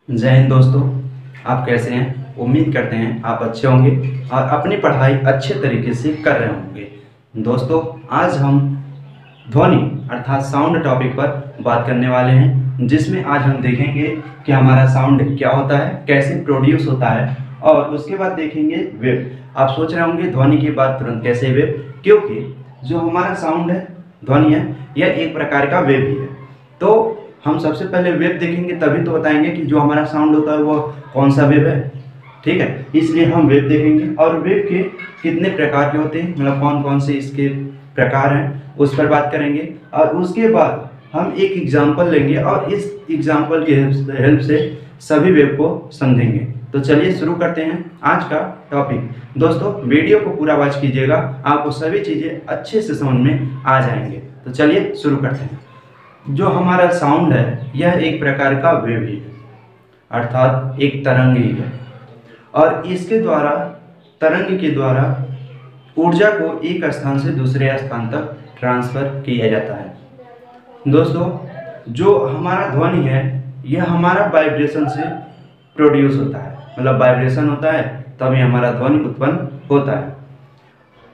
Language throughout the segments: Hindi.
जय हिंद दोस्तों। आप कैसे हैं? उम्मीद करते हैं आप अच्छे होंगे और अपनी पढ़ाई अच्छे तरीके से कर रहे होंगे। दोस्तों, आज हम ध्वनि अर्थात साउंड टॉपिक पर बात करने वाले हैं, जिसमें आज हम देखेंगे कि हमारा साउंड क्या होता है, कैसे प्रोड्यूस होता है, और उसके बाद देखेंगे वेव। आप सोच रहे होंगे ध्वनि की बात तुरंत कैसे वेव, क्योंकि जो हमारा साउंड है, ध्वनि है, यह एक प्रकार का वेव ही है। तो हम सबसे पहले वेव देखेंगे, तभी तो बताएंगे कि जो हमारा साउंड होता है वो कौन सा वेव है। ठीक है, इसलिए हम वेव देखेंगे और वेव के कितने प्रकार के होते हैं, मतलब कौन कौन से इसके प्रकार हैं, उस पर बात करेंगे। और उसके बाद हम एक एग्जाम्पल लेंगे और इस एग्जाम्पल की हेल्प से सभी वेव को समझेंगे। तो चलिए शुरू करते हैं आज का टॉपिक। दोस्तों, वीडियो को पूरा वॉच कीजिएगा, आपको सभी चीज़ें अच्छे से समझ में आ जाएंगे। तो चलिए शुरू करते हैं। जो हमारा साउंड है, यह एक प्रकार का वेव ही है, अर्थात एक तरंग ही है, और इसके द्वारा, तरंग के द्वारा ऊर्जा को एक स्थान से दूसरे स्थान तक ट्रांसफर किया जाता है। दोस्तों, जो हमारा ध्वनि है, यह हमारा वाइब्रेशन से प्रोड्यूस होता है, मतलब वाइब्रेशन होता है तभी हमारा ध्वनि उत्पन्न होता है।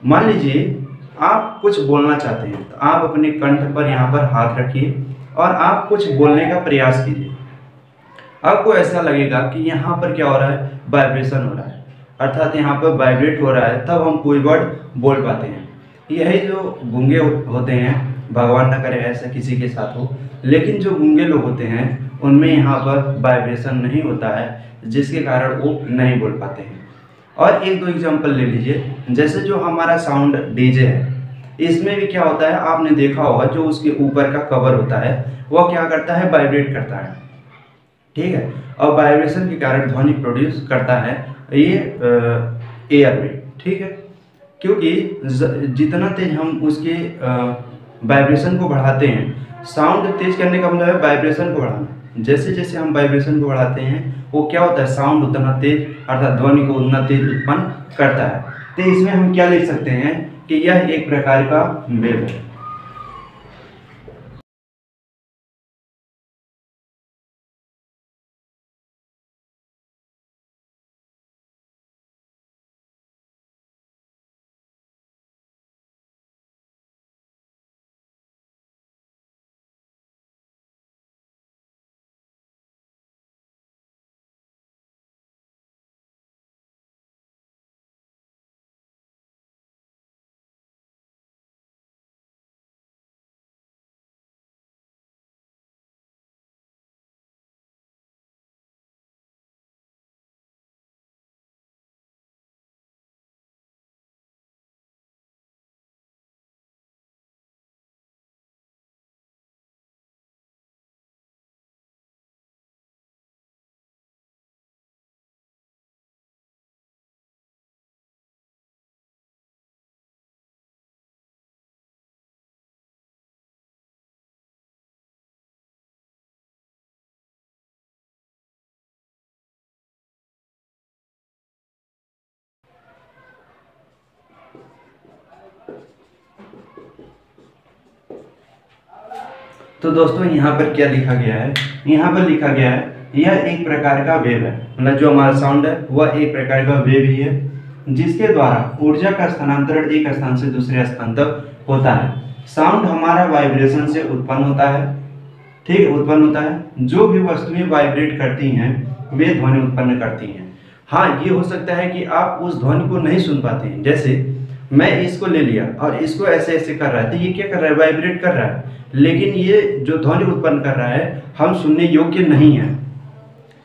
मान लीजिए आप कुछ बोलना चाहते हैं, तो आप अपने कंठ पर यहाँ पर हाथ रखिए और आप कुछ बोलने का प्रयास कीजिए। आपको ऐसा लगेगा कि यहाँ पर क्या हो रहा है, वाइब्रेशन हो रहा है, अर्थात यहाँ पर वाइब्रेट हो रहा है, तब हम कोई वर्ड बोल पाते हैं। यही जो गूंगे होते हैं, भगवान न करे ऐसा किसी के साथ हो, लेकिन जो गूंगे लोग होते हैं उनमें यहाँ पर वाइब्रेशन नहीं होता है, जिसके कारण वो नहीं बोल पाते हैं। और एक दो एग्जांपल ले लीजिए, जैसे जो हमारा साउंड डीजे है, इसमें भी क्या होता है, आपने देखा होगा जो उसके ऊपर का कवर होता है वह क्या करता है, वाइब्रेट करता है। ठीक है, और वाइब्रेशन के कारण ध्वनि प्रोड्यूस करता है ये एयर में। ठीक है, क्योंकि जितना तेज हम उसके वाइब्रेशन को बढ़ाते हैं, साउंड तेज करने का मतलब है वाइब्रेशन को बढ़ाना। जैसे जैसे हम वाइब्रेशन को बढ़ाते हैं, वो क्या होता है, साउंड उतना तेज, अर्थात ध्वनि को उतना तेज उत्पन्न करता है। तो इसमें हम क्या लिख सकते हैं कि यह एक प्रकार का वेव है। तो दोस्तों, यहाँ पर क्या लिखा गया है, यहाँ पर लिखा गया है यह एक प्रकार का वेव है, मतलब जो हमारा साउंड है वह एक प्रकार का वेव ही है, जिसके द्वारा ऊर्जा का स्थानांतरण एक स्थान से दूसरे स्थान तक होता है। साउंड हमारा वाइब्रेशन से उत्पन्न होता है। ठीक है, उत्पन्न होता है। जो भी वस्तुएं वाइब्रेट करती हैं वे ध्वनि उत्पन्न करती हैं। हाँ, ये हो सकता है कि आप उस ध्वनि को नहीं सुन पाते हैं। जैसे मैं इसको ले लिया और इसको ऐसे ऐसे कर रहा है, तो ये क्या कर रहा है, वाइब्रेट कर रहा है, लेकिन ये जो ध्वनि उत्पन्न कर रहा है हम सुनने योग्य नहीं है।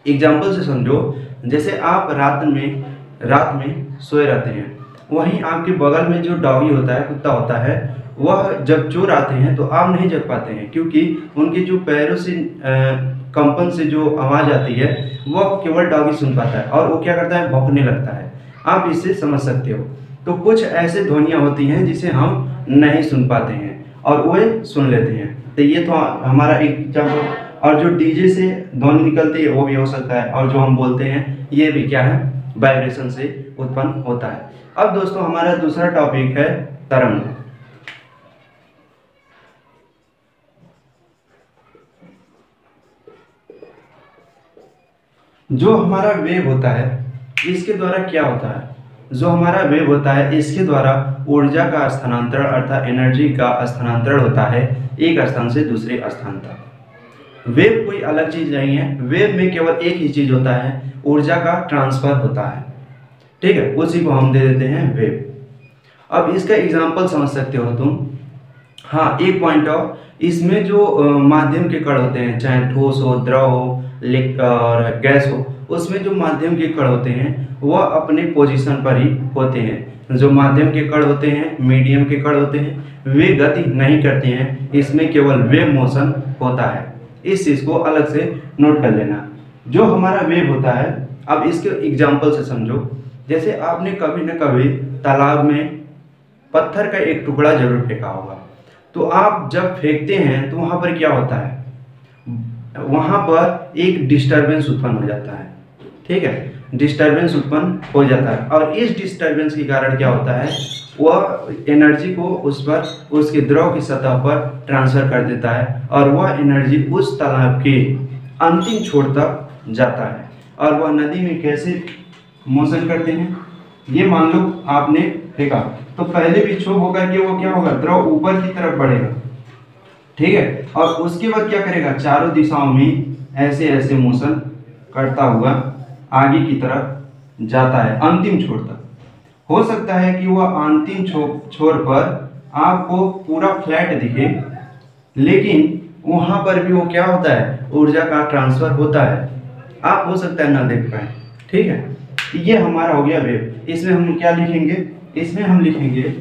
एग्जाम्पल से समझो, जैसे आप रात में सोए रहते हैं, वहीं आपके बगल में जो डॉगी होता है, कुत्ता होता है, वह जब चोर आते हैं तो आप नहीं जग पाते हैं, क्योंकि उनके जो पैरों से कंपन से जो आवाज़ आती है वह केवल डॉगी सुन पाता है, और वो क्या करता है, भौंकने लगता है। आप इससे समझ सकते हो। तो कुछ ऐसे ध्वनियाँ होती हैं जिसे हम नहीं सुन पाते हैं और वे सुन लेते हैं। तो ये तो हमारा एक एग्जाम्पल। और जो डीजे से ध्वनि निकलती है वो भी हो सकता है, और जो हम बोलते हैं ये भी क्या है, वाइब्रेशन से उत्पन्न होता है। अब दोस्तों, हमारा दूसरा टॉपिक है तरंग। जो हमारा वेव होता है इसके द्वारा क्या होता है, जो हमारा वेव होता है इसके द्वारा ऊर्जा का स्थानांतरण अर्थात एनर्जी का स्थानांतरण होता है एक स्थान से दूसरे स्थान तक। वेव कोई अलग चीज नहीं है, वेव में केवल एक ही चीज होता है, ऊर्जा का ट्रांसफर होता है। ठीक है, उसी को हम दे देते हैं वेव। अब इसका एग्जांपल समझ सकते हो तुम। हाँ, एक पॉइंट और, इसमें जो माध्यम के कण होते हैं, चाहे ठोस हो, द्रव हो, और गैस हो, उसमें जो माध्यम के कण होते हैं वह अपने पोजीशन पर ही होते हैं। जो माध्यम के कण होते हैं, मीडियम के कण होते हैं, वे गति नहीं करते हैं, इसमें केवल वेव मोशन होता है। इस चीज को अलग से नोट कर लेना। जो हमारा वेव होता है, अब इसके एग्जाम्पल से समझो। जैसे आपने कभी न कभी तालाब में पत्थर का एक टुकड़ा जरूर फेंका होगा, तो आप जब फेंकते हैं तो वहां पर क्या होता है, वहां पर एक डिस्टरबेंस उत्पन्न हो जाता है। ठीक है, डिस्टरबेंस उत्पन्न हो जाता है, और इस डिस्टरबेंस के कारण क्या होता है, वह एनर्जी को उस पर उसके द्रव की सतह पर ट्रांसफर कर देता है, और वह एनर्जी उस तालाब के अंतिम छोर तक जाता है। और वह नदी में कैसे मोशन करते हैं, ये मान लो आपने फेंका, तो पहले विक्षोभ होकर के वो क्या होगा, द्रव ऊपर की तरफ बढ़ेगा। ठीक है, और उसके बाद क्या करेगा, चारों दिशाओं में ऐसे ऐसे मोशन करता हुआ आगे की तरफ जाता है अंतिम छोर तक। हो सकता है कि वह अंतिम छोर पर आपको पूरा फ्लैट दिखे, लेकिन वहां पर भी वो क्या होता है, ऊर्जा का ट्रांसफर होता है, आप हो सकता है ना देख पाए। ठीक है, ये हमारा हो गया वेव। इसमें हम क्या लिखेंगे, इसमें हम लिखेंगे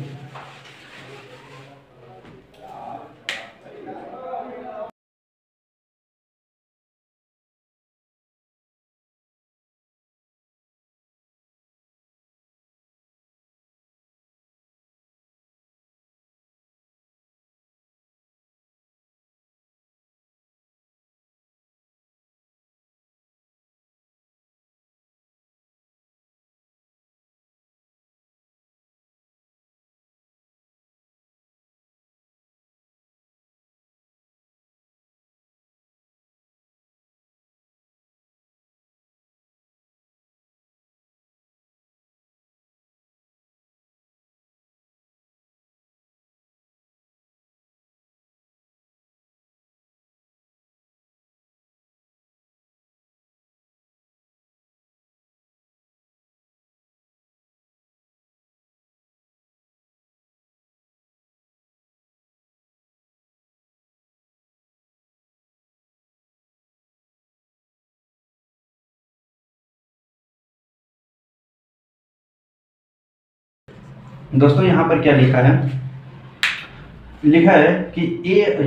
दोस्तों, यहाँ पर क्या लिखा है, लिखा है कि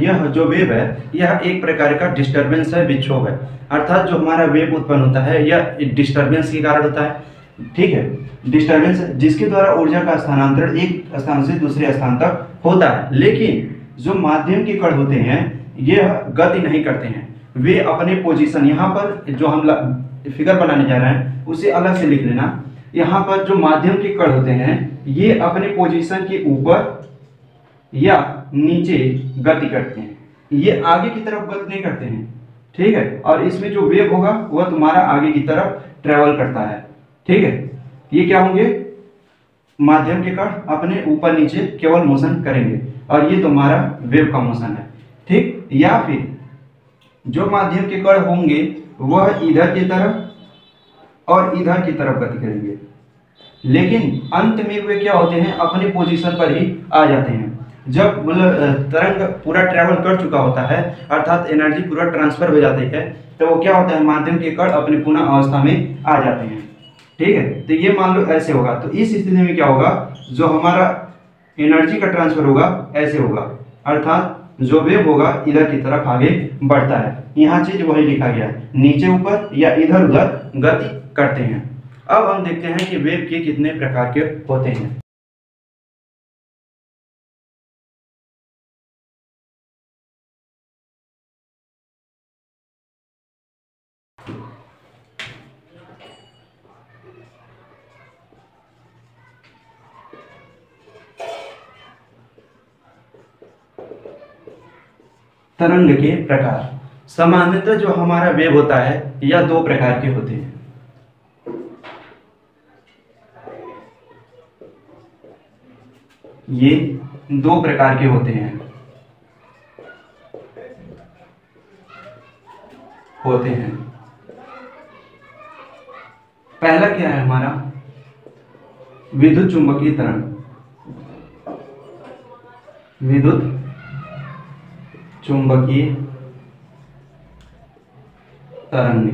यह जो वेव है यह एक प्रकार का डिस्टरबेंस है, विक्षोभ है। अर्थात जो हमारा वेव उत्पन्न होता है यह डिस्टरबेंस के कारण होता है। ठीक है, डिस्टरबेंस जिसके द्वारा ऊर्जा का स्थानांतरण एक स्थान से दूसरे स्थान तक होता है। लेकिन जो माध्यम के कण होते हैं यह गति नहीं करते हैं, वे अपने पोजीशन, यहाँ पर जो हम फिगर बनाने जा रहे हैं उसे अलग से लिख लेना। यहाँ पर जो माध्यम के कण होते हैं ये अपने पोजीशन के ऊपर या नीचे गति करते हैं, ये आगे की तरफ गति नहीं करते हैं। ठीक है, और इसमें जो वेव होगा वह तुम्हारा आगे की तरफ ट्रेवल करता है। ठीक है, ये क्या होंगे, माध्यम के कण अपने ऊपर नीचे केवल मोशन करेंगे, और ये तुम्हारा वेव का मोशन है। ठीक, या फिर जो माध्यम के कण होंगे वह इधर की तरफ और इधर की तरफ गति करेंगे, लेकिन अंत में वे क्या होते हैं, अपने पोजीशन पर ही आ जाते हैं। जब मतलब तरंग पूरा ट्रैवल कर चुका होता है, अर्थात एनर्जी पूरा ट्रांसफर हो जाती है, तो वो क्या होता है, माध्यम के कण अपनी पुनः अवस्था में आ जाते हैं। ठीक है, तो ये मान लो ऐसे होगा, तो इस स्थिति में क्या होगा, जो हमारा एनर्जी का ट्रांसफर होगा ऐसे होगा, अर्थात जो वेव होगा इधर की तरफ आगे बढ़ता है। यहाँ चीज वही लिखा गया है, नीचे ऊपर या इधर उधर गति करते हैं। अब हम देखते हैं कि वेव के कितने प्रकार के होते हैं। तरंग के प्रकार। सामान्यतः जो हमारा वेव होता है यह दो प्रकार के होते हैं। ये दो प्रकार के होते हैं पहला क्या है हमारा, विद्युत चुंबकीय तरंग। विद्युत चुंबकीय तरंग,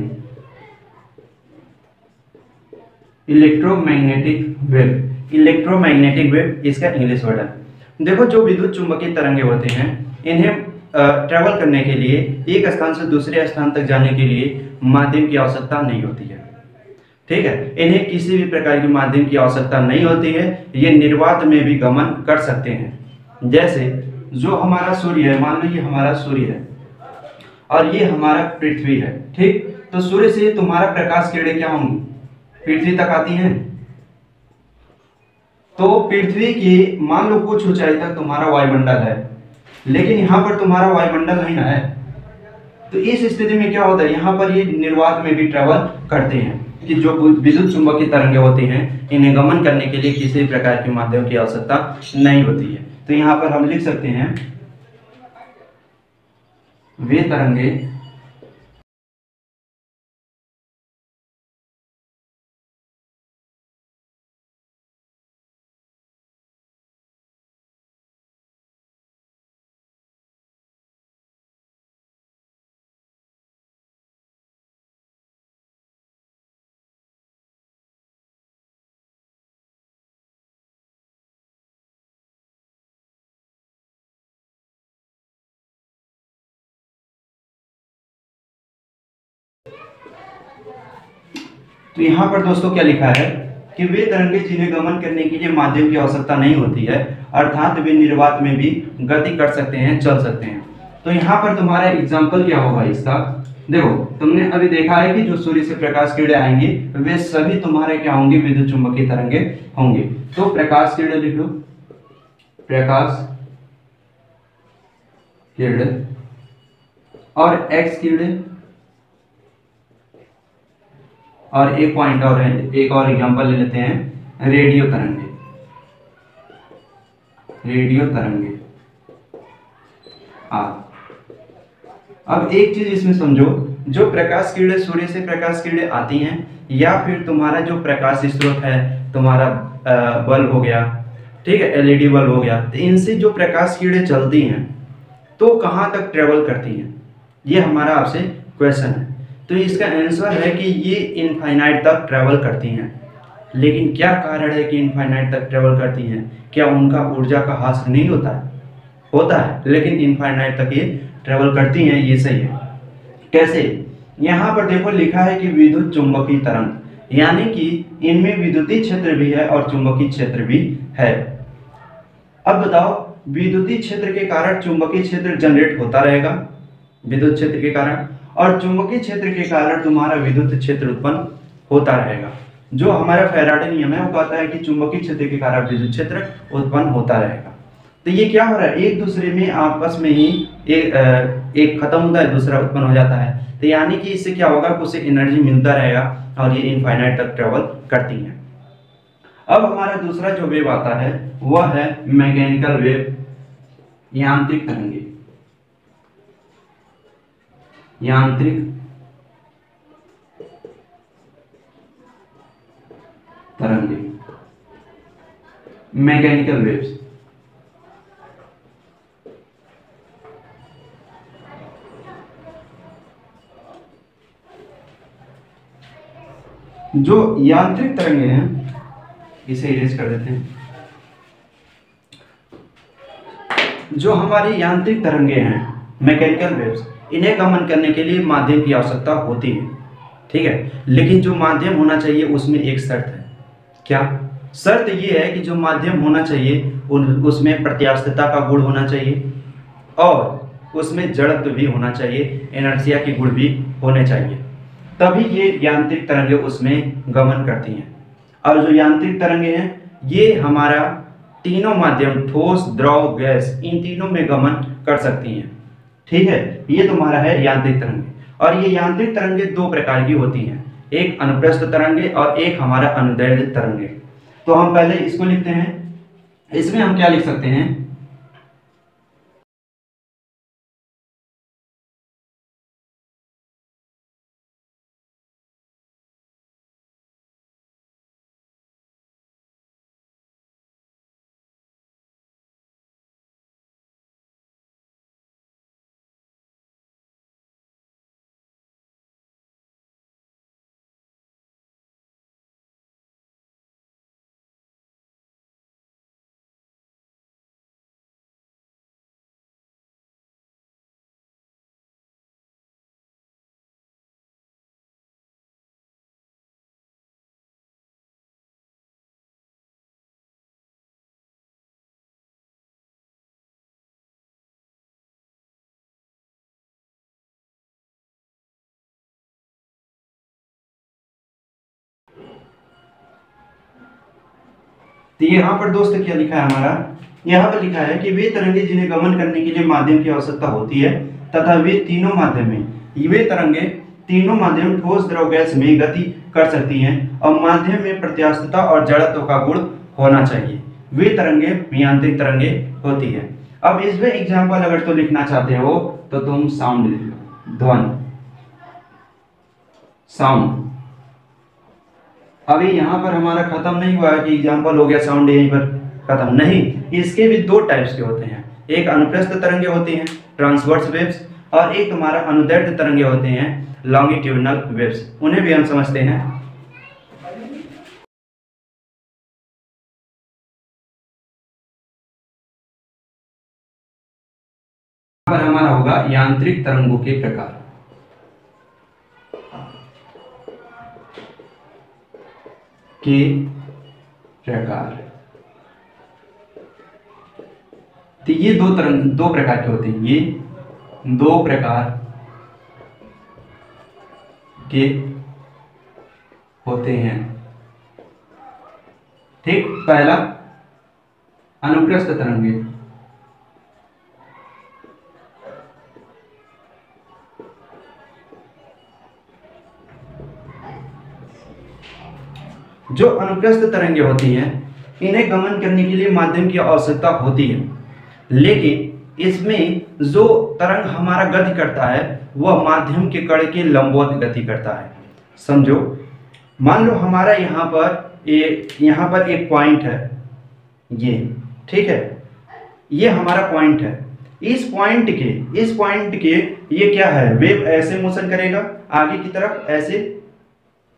इलेक्ट्रोमैग्नेटिक वेव। इलेक्ट्रोमैग्नेटिक वेव इसका इंग्लिश वर्ड है। देखो, जो विद्युत चुंबकीय तरंगे होते हैं इन्हें ट्रेवल करने के लिए, एक स्थान से दूसरे स्थान तक जाने के लिए माध्यम की आवश्यकता नहीं होती है। ठीक है, इन्हें किसी भी प्रकार के माध्यम की आवश्यकता नहीं होती है। ये निर्वात में भी गमन कर सकते हैं। जैसे जो हमारा सूर्य है, मान लो ये हमारा सूर्य है और ये हमारा पृथ्वी है। ठीक, तो सूर्य से तुम्हारा प्रकाश किरणें क्या होंगी, पृथ्वी तक आती हैं। तो पृथ्वी की मान लो कुछ ऊंचाई तक तुम्हारा वायुमंडल है, लेकिन यहाँ पर तुम्हारा वायुमंडल नहीं ना है। तो इस स्थिति में क्या होता है, यहाँ पर ये निर्वात में भी ट्रेवल करते हैं कि जो विद्युत चुंबकीय तरंगे होती हैं इन्हें गमन करने के लिए किसी भी प्रकार के माध्यम की आवश्यकता नहीं होती है। तो यहाँ पर हम लिख सकते हैं वे तरंगे तो यहाँ पर दोस्तों क्या लिखा है कि वे तरंगे जिन्हें गमन करने के लिए माध्यम की आवश्यकता नहीं होती है, अर्थात वे निर्वात में भी गति कर सकते हैं, चल सकते हैं। तो यहाँ पर तुम्हारा एग्जाम्पल क्या होगा इसका, देखो तुमने अभी देखा है कि जो सूर्य से प्रकाश किरणें आएंगी वे सभी तुम्हारे क्या होंगे, विद्युत चुंबकीय तरंगे होंगे। तो प्रकाश किरणें लिख लो, प्रकाश किरणें, और एक्स किरणें, और एक पॉइंट और है, एक और एग्जांपल ले लेते हैं, रेडियो तरंगे। रेडियो तरंगे। अब एक चीज इसमें समझो, जो प्रकाश किरणें सूर्य से प्रकाश किरणें आती हैं, या फिर तुम्हारा जो प्रकाश स्रोत है तुम्हारा बल्ब हो गया, ठीक है, एलईडी बल्ब हो गया, तो इनसे जो प्रकाश किरणें चलती हैं तो कहाँ तक ट्रेवल करती हैं, ये हमारा आपसे क्वेश्चन है। तो इसका आंसर है कि ये इनफाइनाइट तक ट्रेवल करती हैं। लेकिन क्या कारण है कि इनफाइनाइट तक ट्रेवल करती हैं? क्या उनका ऊर्जा का ह्रास नहीं होता है? होता है, लेकिन इनफाइनाइट तक ये ट्रेवल करती हैं, ये सही है। कैसे? यहाँ पर देखो लिखा है कि विद्युत चुंबकीय तरंग, यानी कि इनमें विद्युतीय क्षेत्र भी है और चुंबकीय क्षेत्र भी है। अब बताओ, विद्युतीय क्षेत्र के कारण चुंबकीय क्षेत्र जनरेट होता रहेगा विद्युत क्षेत्र के कारण, और चुंबकीय क्षेत्र के कारण तुम्हारा विद्युत क्षेत्र उत्पन्न होता रहेगा। जो हमारा फैराडे नियम है वो कहता है कि चुंबकीय क्षेत्र के कारण विद्युत क्षेत्र उत्पन्न होता रहेगा। तो ये क्या हो रहा है, एक दूसरे में आपस में ही एक खत्म होता है, दूसरा उत्पन्न हो जाता है। तो यानी कि इससे क्या होगा, कुछ एनर्जी मिलता रहेगा और ये इनफाइनाइट तक ट्रेवल करती हैं। अब हमारा दूसरा जो वेव आता है वह है मैकेनिकल वेव, यांत्रिक तरंगे। यांत्रिक तरंगे, मैकेनिकल वेव्स। जो यांत्रिक तरंगे हैं, इसे इरेज कर देते हैं। जो हमारी यांत्रिक तरंगे हैं, मैकेनिकल वेव्स, इन्हें गमन करने के लिए माध्यम की आवश्यकता होती है, ठीक है। लेकिन जो माध्यम होना चाहिए उसमें एक शर्त है। क्या शर्त? ये है कि जो माध्यम होना चाहिए उसमें प्रत्यास्थता का गुण होना चाहिए और उसमें जड़त्व भी होना चाहिए, इनर्शिया के गुण भी होने चाहिए, तभी ये यांत्रिक तरंगे उसमें गमन करती हैं। और जो यांत्रिक तरंगे हैं ये हमारा तीनों माध्यम, ठोस, द्रव, गैस, इन तीनों में गमन कर सकती हैं। ठीक है, ये तुम्हारा है यांत्रिक तरंगे। और ये यांत्रिक तरंगे दो प्रकार की होती हैं, एक अनुप्रस्थ तरंगे और एक हमारा अनुदैर्ध्य तरंगे। तो हम पहले इसको लिखते हैं। इसमें हम क्या लिख सकते हैं, तो यहाँ पर दोस्त क्या लिखा है हमारा, यहाँ पर लिखा है कि वे तरंगे जिन्हें गमन करने के लिए माध्यम की आवश्यकता होती है तथा वे तीनों माध्यम में, वे तरंगे तीनों माध्यम ठोस द्रव गैस में गति कर सकती हैं और माध्यम में प्रत्यास्थता और जड़त्व का गुण होना चाहिए, वे तरंगे यांत्रिक तरंगे होती है। अब इसमें एग्जाम्पल अगर तो लिखना चाहते हो तो तुम साउंड लिख लो, ध्वनि, साउंड। अभी यहाँ पर हमारा खत्म नहीं हुआ है कि एग्जाम्पल हो गया साउंड यहीं पर खत्म नहीं, इसके भी दो टाइप्स के होते हैं, एक अनुप्रस्थ तरंगे होती हैं ट्रांसवर्स वेव्स, और एक तुम्हारा अनुदैर्ध्य तरंगे होते हैं लॉन्गिट्यूडिनल वेव्स, उन्हें भी हम समझते हैं। पर हमारा होगा यांत्रिक तरंगों के प्रकार। के प्रकार, तो ये दो प्रकार के होते हैं, ये दो प्रकार के होते हैं। ठीक, पहला अनुप्रस्थ तरंगे, जो अनुप्रस्थ तरंगे होती हैं इन्हें गमन करने के लिए माध्यम की आवश्यकता होती है, लेकिन इसमें जो तरंग हमारा गति करता है वह माध्यम के कण के लंबवत गति करता है। समझो, मान लो हमारा यहाँ पर एक पॉइंट है, ये ठीक है, ये हमारा पॉइंट है। इस पॉइंट के ये क्या है, वेव ऐसे मोशन करेगा आगे की तरफ ऐसे,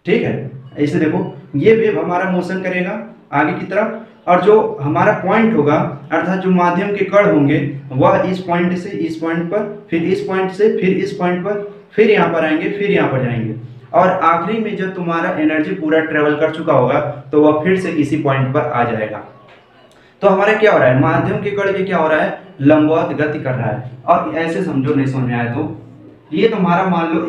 ठीक है, ऐसे देखो ये वेव हमारा मोशन करेगा आगे की तरफ, और जो हमारा पॉइंट होगा अर्थात जो माध्यम के कण होंगे वह इस पॉइंट से इस पॉइंट पर, फिर इस पॉइंट से फिर इस पॉइंट पर, फिर यहाँ पर आएंगे, फिर यहाँ पर जाएंगे, और आखिरी में जब तुम्हारा एनर्जी पूरा ट्रेवल कर चुका होगा तो वह फिर से इसी पॉइंट पर आ जाएगा। तो हमारा क्या हो रहा है, माध्यम के कण के क्या हो रहा है, लंबवत गति कर रहा है। और ऐसे समझो, नहीं समझ में आया तो ये तुम्हारा मान लो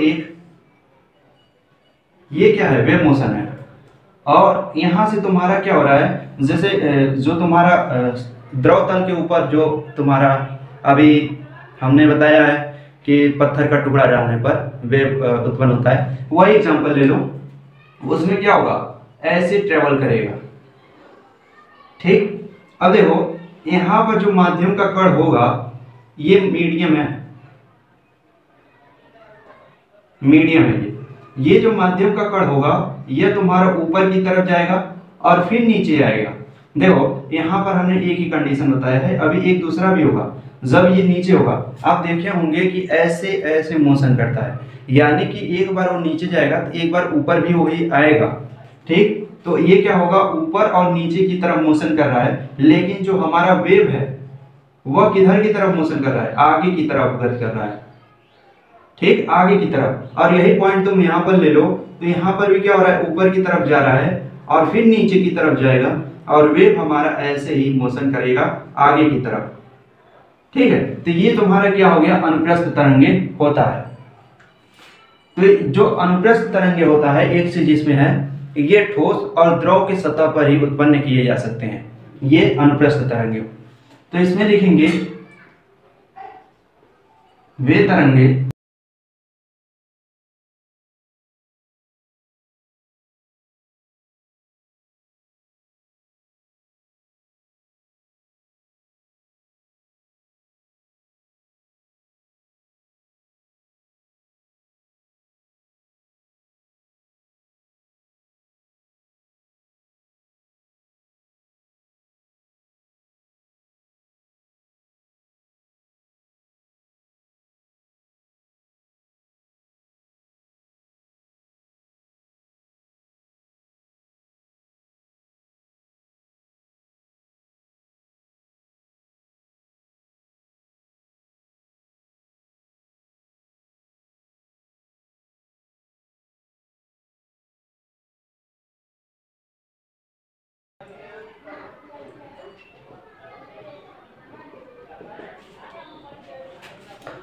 ये क्या है, वेव मोशन है, और यहाँ से तुम्हारा क्या हो रहा है, जैसे जो तुम्हारा द्रव तल के ऊपर जो तुम्हारा अभी हमने बताया है कि पत्थर का टुकड़ा डालने पर वेव उत्पन्न होता है, वही एग्जांपल ले लो, उसमें क्या होगा, ऐसे ट्रेवल करेगा। ठीक, अब देखो यहाँ पर जो माध्यम का कण होगा ये मीडियम है, ये जो माध्यम का कण होगा यह तुम्हारा ऊपर की तरफ जाएगा और फिर नीचे आएगा। देखो यहाँ पर हमने एक ही कंडीशन बताया है, अभी एक दूसरा भी होगा, जब ये नीचे होगा आप देखे होंगे कि ऐसे ऐसे मोशन करता है, यानी कि एक बार वो नीचे जाएगा तो एक बार ऊपर भी वही आएगा। ठीक, तो ये क्या होगा, ऊपर और नीचे की तरफ मोशन कर रहा है, लेकिन जो हमारा वेव है वह किधर की तरफ मोशन कर रहा है, आगे की तरफ गति कर रहा है। ठीक, आगे की तरफ, और यही पॉइंट तुम यहाँ पर ले लो तो यहाँ पर भी क्या हो रहा है, ऊपर की तरफ जा रहा है और फिर नीचे की तरफ जाएगा, और वेव हमारा ऐसे ही मोशन करेगा आगे की तरफ। ठीक है, तो ये तुम्हारा क्या हो गया, अनुप्रस्थ तरंगे होता है। तो जो अनुप्रस्थ तरंगे होता है एक चीज इसमें है, ये ठोस और द्रव की सतह पर ही उत्पन्न किए जा सकते हैं, ये अनुप्रस्थ तरंगे। तो इसमें लिखेंगे वे तरंगे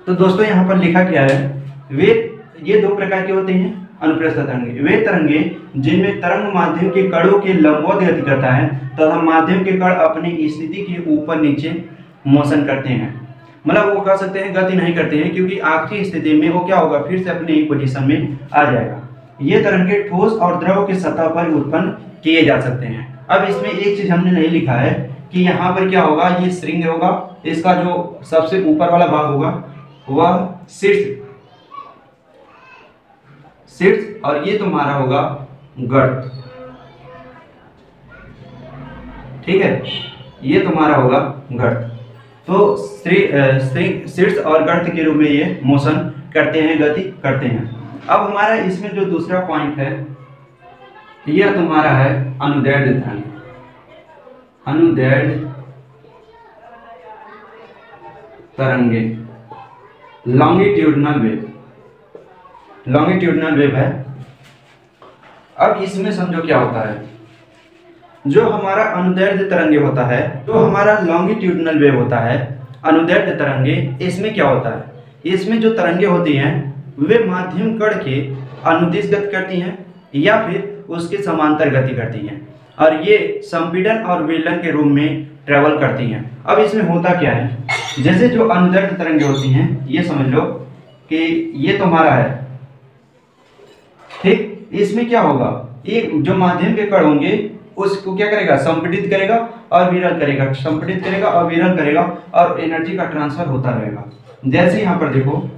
तो दोस्तों यहाँ पर लिखा क्या है, वे ये दो प्रकार के होते हैं अनुप्रस्थ तरंगे। वे तरंगे जिनमें तरंग माध्यम के कणों के लंबवत गति करता है तथा माध्यम के कण अपनी स्थिति के ऊपर नीचे मोशन करते हैं। मतलब वो कह सकते हैं गति नहीं करते हैं, क्योंकि आखिरी स्थिति में वो क्या होगा, फिर से अपनी पोजीशन में आ जाएगा। ये तरंगे ठोस और द्रव की सतह पर उत्पन्न किए जा सकते हैं। अब इसमें एक चीज हमने नहीं लिखा है कि यहाँ पर क्या होगा, ये श्रृंग होगा, इसका जो सबसे ऊपर वाला भाग होगा वह शीर्ष और ये तुम्हारा होगा गर्त। ठीक है, ये तुम्हारा होगा गर्त। तो शीर्ष और गर्त के रूप में ये मोशन करते हैं, गति करते हैं। अब हमारा इसमें जो दूसरा पॉइंट है यह तुम्हारा है अनुदैर्ध्य तरंग। अनुदैर्ध्य तरंगे, लॉन्गिट्यूडनल वेव, लॉन्गिट्यूडनल वेव है। अब इसमें समझो क्या होता है, जो हमारा अनुदैर्ध्य तरंगे होता है, जो हमारा लॉन्गिट्यूडनल वेव होता है, अनुदैर्ध्य तरंगे, इसमें क्या होता है, इसमें जो तरंगे होती हैं वे माध्यम कण के अनुदिश गति करती हैं या फिर उसके समांतर गति करती हैं और ये संपीड़न और विलयन के रूप में ट्रेवल करती हैं। अब इसमें होता क्या है, जैसे जो अनुदैर्ध्य तरंगे होती हैं, ये समझ लो कि ये तुम्हारा है, ठीक। इसमें क्या होगा, एक जो माध्यम के कण होंगे उसको क्या करेगा, संपीड़ित करेगा और विरल करेगा, संपीड़ित करेगा और विरल करेगा और एनर्जी का ट्रांसफर होता रहेगा। जैसे यहां पर देखो,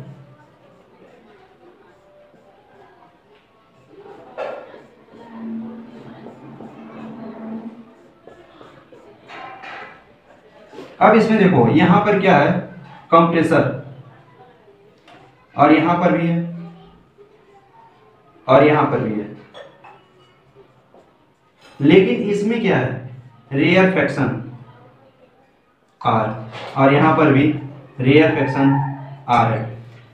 अब इसमें देखो यहां पर क्या है, कंप्रेसर, और यहां पर भी है और यहां पर भी है, लेकिन इसमें क्या है, रेयर फ्रैक्शन आर, और यहां पर भी रेयर फ्रैक्शन आर है।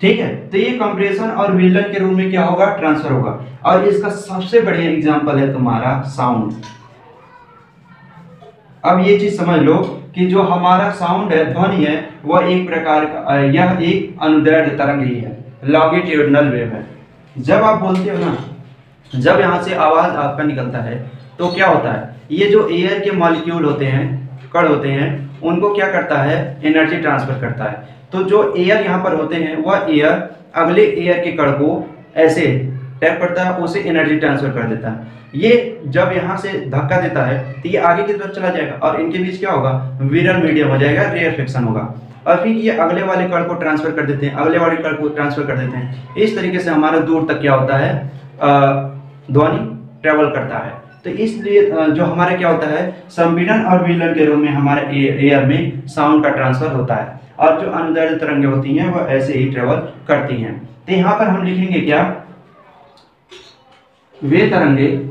ठीक है, तो ये कंप्रेशन और विलयन के रूप में क्या होगा, ट्रांसफर होगा। और इसका सबसे बढ़िया एग्जांपल है तुम्हारा साउंड। अब ये चीज समझ लो कि जो हमारा साउंड है, ध्वनि है, वह एक प्रकार का, यह एक अनुदैर्ध्य तरंग ही है, लॉन्गिट्यूडनल वेव है। जब आप बोलते हो ना, जब यहाँ से आवाज आपका निकलता है तो क्या होता है, ये जो एयर के मॉलिक्यूल होते हैं, कण होते हैं, उनको क्या करता है, एनर्जी ट्रांसफर करता है। तो जो एयर यहाँ पर होते हैं वह एयर अगले एयर के कण को ऐसे टैप करता है, उसे एनर्जी ट्रांसफर कर देता है। ये जब यहाँ से धक्का देता है तो ये आगे की तरफ चला जाएगा और इनके बीच क्या होगा, विरल मीडियम हो जाएगा, रेयर फ्रिक्शन होगा, और फिर ये अगले वाले कण को ट्रांसफर कर देते हैं, अगले वाले कण को ट्रांसफर कर देते हैं। इस तरीके से हमारा दूर तक क्या होता है, ध्वनि ट्रेवल करता है। तो इसलिए जो हमारा क्या होता है, संपीड़न और विलयन के रूप में हमारे एयर में साउंड का ट्रांसफर होता है, और जो अनुदैर्ध्य तरंगें होती हैं वह ऐसे ही ट्रेवल करती हैं। तो यहाँ पर हम लिखेंगे क्या, वे तरंगे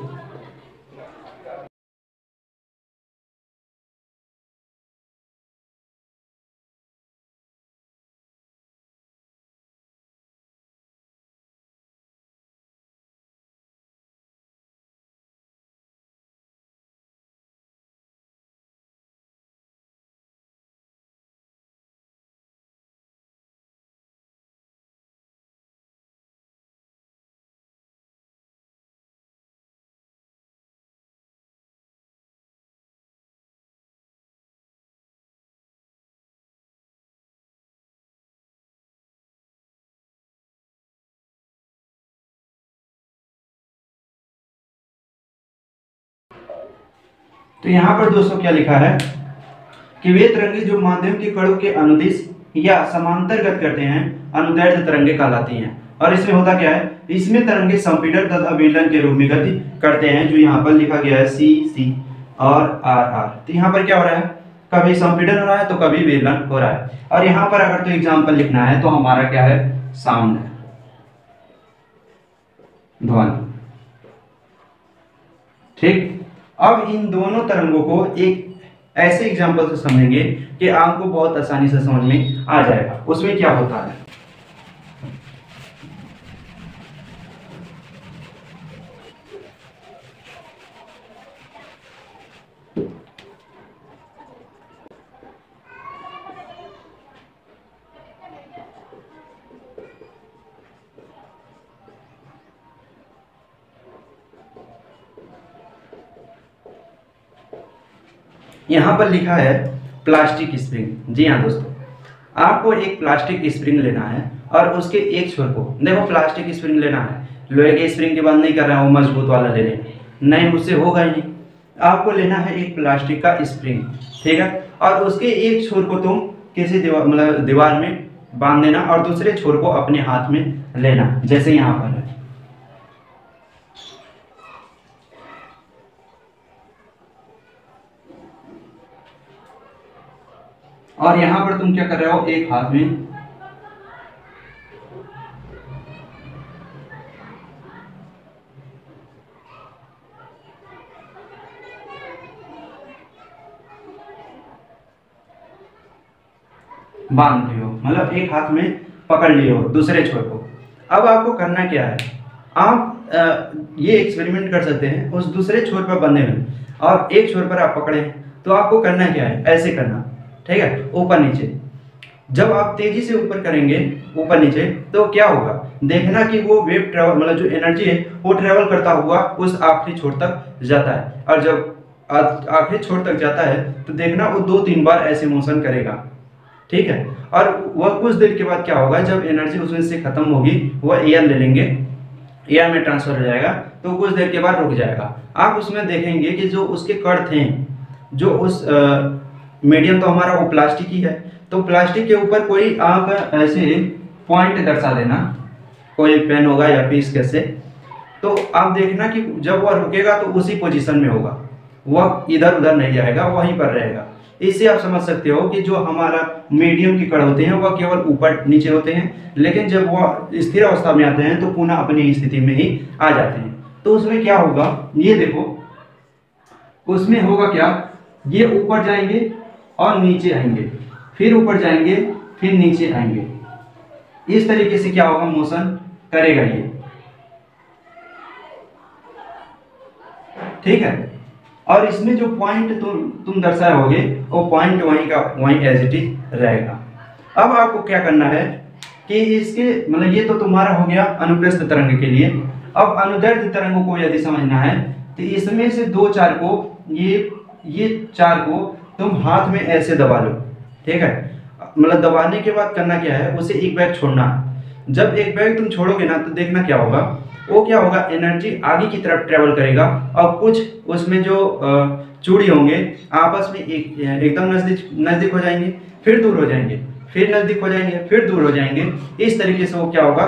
तो यहाँ पर दोस्तों क्या लिखा है कि वे तरंगे जो माध्यम के कणों के अनुदिश या समांतर गति करते हैं अनुदैर्ध्य तरंगे कहलाती हैं। और इसमें होता क्या है, इसमें तरंगे संपीड़न तथा विलयन के रूप में गति करते हैं, जो यहाँ पर लिखा गया है सी और आर। तो यहाँ पर क्या हो रहा है, कभी संपीड़न हो रहा है तो कभी विलयन हो रहा है। और यहाँ पर अगर तो एग्जाम्पल लिखना है तो हमारा क्या है, साउंड है, ध्वनि। ठीक, अब इन दोनों तरंगों को एक ऐसे एग्जाम्पल से समझेंगे कि आपको बहुत आसानी से समझ में आ जाएगा। उसमें क्या होता है, यहाँ पर लिखा है प्लास्टिक स्प्रिंग। जी हाँ दोस्तों, आपको एक प्लास्टिक स्प्रिंग लेना है और उसके एक छोर को, देखो प्लास्टिक स्प्रिंग लेना है, लोहे के स्प्रिंग की बात नहीं कर रहा हूँ, मजबूत वाला ले लेना, नहीं उससे होगा ही नहीं। आपको लेना है एक प्लास्टिक का स्प्रिंग, ठीक है, और उसके एक छोर को तुम किसी दीवार मतलब दीवार में बांध देना और दूसरे छोर को अपने हाथ में लेना, जैसे यहाँ पर है। और यहां पर तुम क्या कर रहे हो, एक हाथ में बांध लियो, मतलब एक हाथ में पकड़ लियो दूसरे छोर को। अब आपको करना क्या है, आप ये एक्सपेरिमेंट कर सकते हैं उस दूसरे छोर पर बंधे में, और एक छोर पर आप पकड़े तो आपको करना क्या है, ऐसे करना, ठीक है, ऊपर नीचे। जब आप तेजी से ऊपर करेंगे ऊपर नीचे तो क्या होगा, देखना कि वो वेव ट्रेवल मतलब जो एनर्जी है वो ट्रेवल करता हुआ उस आखिरी छोर तक जाता है। और जब आखिरी छोर तक जाता है तो देखना वो 2-3 बार ऐसे मोशन करेगा, ठीक है। और वह कुछ देर के बाद क्या होगा, जब एनर्जी उसमें से खत्म होगी वह एयर ले लेंगे, एयर में ट्रांसफर हो जाएगा, तो कुछ देर के बाद रुक जाएगा। आप उसमें देखेंगे कि जो उसके कण थे, जो उस मीडियम तो हमारा वो प्लास्टिक ही है, तो प्लास्टिक के ऊपर कोई आप ऐसे पॉइंट दर्शा देना, कोई पेन होगा या पीस कैसे, तो आप देखना कि जब वह रुकेगा तो उसी पोजीशन में होगा, वह इधर उधर नहीं जाएगा, वहीं पर रहेगा। इससे आप समझ सकते हो कि जो हमारा मीडियम के कण होते हैं वह केवल ऊपर नीचे होते हैं, लेकिन जब वह स्थिर अवस्था में आते हैं तो पुनः अपनी स्थिति में ही आ जाते हैं। तो उसमें क्या होगा, ये देखो, उसमें होगा क्या, ये ऊपर जाएंगे और नीचे आएंगे, फिर ऊपर जाएंगे, फिर नीचे आएंगे, इस तरीके से क्या होगा, मोशन करेगा ये, ठीक है। और इसमें जो पॉइंट तुम दर्शाए होगे वो पॉइंट वहीं का वहीं एज इट इज रहेगा। अब आपको क्या करना है कि इसके मतलब ये तो तुम्हारा हो गया अनुप्रस्थ तरंग के लिए। अब अनुदैर्ध्य तरंगों को यदि समझना है तो इसमें से 2-4 को ये 4 को तुम हाथ में ऐसे दबा लो, ठीक है। मतलब दबाने के बाद करना क्या है, उसे एक बैग छोड़ना है। जब एक बैग तुम छोड़ोगे ना तो देखना क्या होगा, वो क्या होगा, एनर्जी आगे की तरफ ट्रेवल करेगा और कुछ उसमें जो चूड़ी होंगे आपस में एकदम नजदीक हो जाएंगे, फिर दूर हो जाएंगे, फिर नजदीक हो जाएंगे, फिर दूर हो जाएंगे। इस तरीके से वो क्या होगा,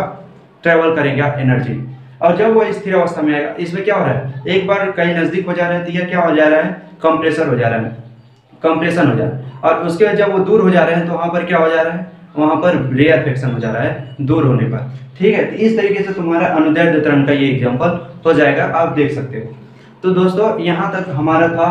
ट्रेवल करेगा एनर्जी। और जब वो स्थिर अवस्था में आएगा, इसमें क्या हो रहा है, एक बार कहीं नजदीक हो जा रहा है तो यह क्या हो जा रहा है, कंप्रेशन हो जा रहा है, और उसके बाद जब वो दूर हो जा रहे हैं तो वहाँ पर क्या हो जा रहा है, वहाँ पर रेयरफेक्शन हो जा रहा है दूर होने पर, ठीक है। तो इस तरीके से तुम्हारा अनुदैर्ध्य तरंग का ये एग्जांपल हो जाएगा, आप देख सकते हो। तो दोस्तों यहाँ तक हमारा था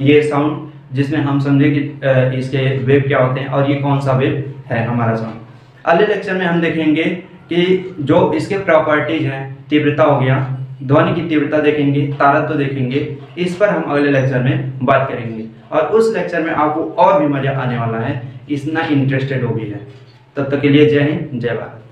ये साउंड, जिसमें हम समझे कि इसके वेव क्या होते हैं और ये कौन सा वेव है हमारा साउंड। अगले लेक्चर में हम देखेंगे कि जो इसके प्रॉपर्टीज हैं, तीव्रता हो गया, ध्वनि की तीव्रता देखेंगे, तारत्व देखेंगे, इस पर हम अगले लेक्चर में बात करेंगे। और उस लेक्चर में आपको और भी मजा आने वाला है, इतना इंटरेस्टेड हो भी है। तब तक के लिए जय हिंद, जय भारत।